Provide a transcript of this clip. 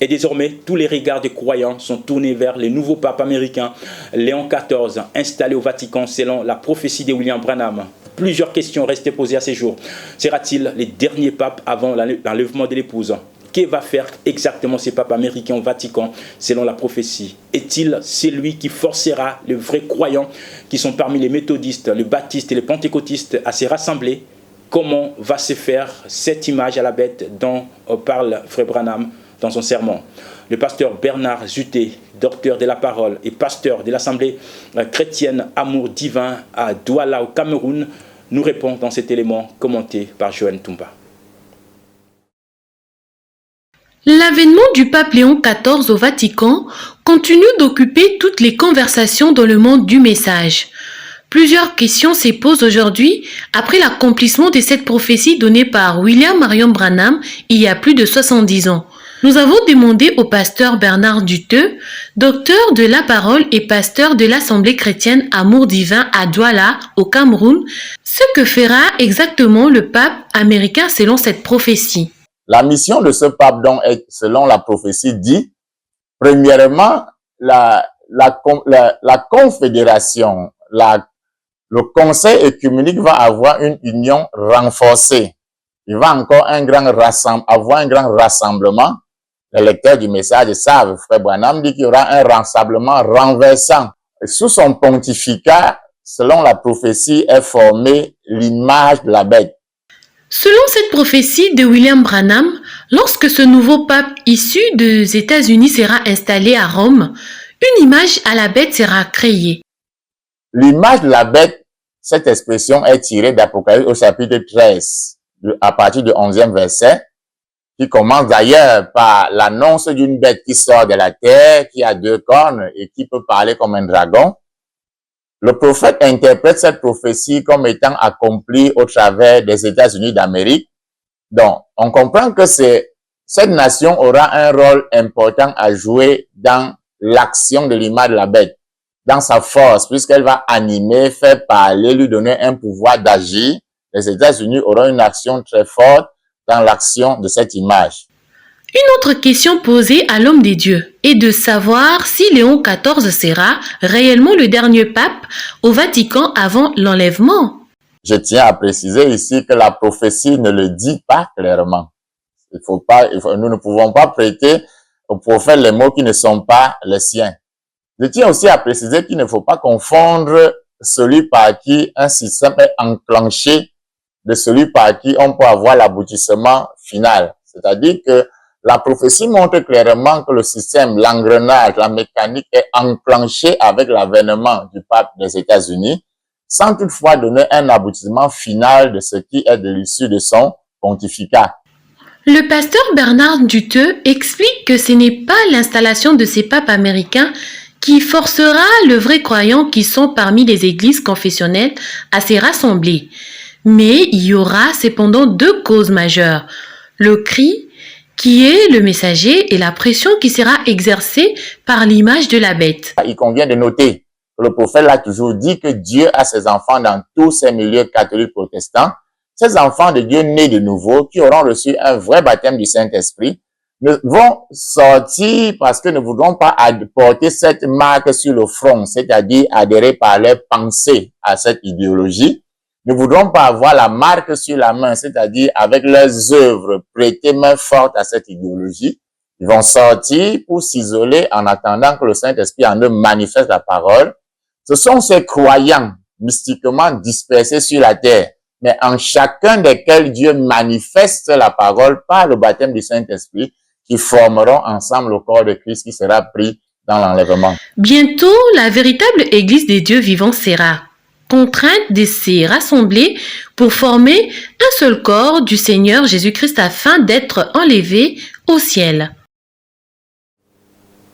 Et désormais, tous les regards des croyants sont tournés vers le nouveau pape américain, Léon XIV, installé au Vatican selon la prophétie de William Branham. Plusieurs questions restaient posées à ces jours. Sera-t-il le dernier pape avant l'enlèvement de l'épouse? Que va faire exactement ce pape américain au Vatican selon la prophétie? Est-il celui qui forcera les vrais croyants qui sont parmi les méthodistes, les baptistes et les pentecôtistes à se rassembler? Comment va se faire cette image à la bête dont parle Frère Branham dans son sermon? Le pasteur Bernard Zuté, docteur de la parole et pasteur de l'Assemblée chrétienne Amour divin à Douala au Cameroun, nous répond dans cet élément commenté par Joanne Toumba. L'avènement du pape Léon XIV au Vatican continue d'occuper toutes les conversations dans le monde du message. Plusieurs questions se posent aujourd'hui après l'accomplissement de cette prophétie donnée par William Marion Branham il y a plus de 70 ans. Nous avons demandé au pasteur Bernard Duteux, docteur de la parole et pasteur de l'Assemblée chrétienne Amour divin à Douala, au Cameroun, ce que fera exactement le pape américain selon cette prophétie. La mission de ce pape, donc, est, selon la prophétie, dit, premièrement, la confédération, le conseil œcuménique va avoir une union renforcée. Il va encore avoir un grand rassemblement. Les lecteurs du message savent, Frère Branham dit qu'il y aura un rassemblement renversant. Et sous son pontificat, selon la prophétie, est formée l'image de la bête. Selon cette prophétie de William Branham, lorsque ce nouveau pape issu des États-Unis sera installé à Rome, une image à la bête sera créée. L'image de la bête, cette expression est tirée d'Apocalypse au chapitre 13, à partir du 11e verset, qui commence d'ailleurs par l'annonce d'une bête qui sort de la terre, qui a 2 cornes et qui peut parler comme un dragon. Le prophète interprète cette prophétie comme étant accomplie au travers des États-Unis d'Amérique. Donc, on comprend que cette nation aura un rôle important à jouer dans l'action de l'image de la bête, dans sa force, puisqu'elle va animer, faire parler, lui donner un pouvoir d'agir. Les États-Unis auront une action très forte dans l'action de cette image. Une autre question posée à l'homme des dieux est de savoir si Léon XIV sera réellement le dernier pape au Vatican avant l'enlèvement. Je tiens à préciser ici que la prophétie ne le dit pas clairement. Nous ne pouvons pas prêter au prophète les mots qui ne sont pas les siens. Je tiens aussi à préciser qu'il ne faut pas confondre celui par qui un système est enclenché de celui par qui on peut avoir l'aboutissement final. C'est-à-dire que la prophétie montre clairement que le système, l'engrenage, la mécanique est enclenché avec l'avènement du pape des États-Unis, sans toutefois donner un aboutissement final de ce qui est de l'issue de son pontificat. Le pasteur Bernard Duteux explique que ce n'est pas l'installation de ces papes américains qui forcera le vrai croyant qui sont parmi les églises confessionnelles à se rassembler. Mais il y aura cependant 2 causes majeures. Le cri, qui est le messager, et la pression qui sera exercée par l'image de la bête. Il convient de noter que le prophète l'a toujours dit que Dieu a ses enfants dans tous ces milieux catholiques protestants. Ces enfants de Dieu nés de nouveau, qui auront reçu un vrai baptême du Saint-Esprit, vont sortir parce que ne voudront pas porter cette marque sur le front, c'est-à-dire adhérer par leur pensée à cette idéologie. Ne voudront pas avoir la marque sur la main, c'est-à-dire avec leurs œuvres, prêter main forte à cette idéologie. Ils vont sortir pour s'isoler en attendant que le Saint-Esprit en eux manifeste la parole. Ce sont ces croyants mystiquement dispersés sur la terre, mais en chacun desquels Dieu manifeste la parole par le baptême du Saint-Esprit, qui formeront ensemble le corps de Christ qui sera pris dans l'enlèvement. Bientôt, la véritable Église des dieux vivants sera contrainte de se rassembler pour former un seul corps du Seigneur Jésus-Christ afin d'être enlevé au ciel.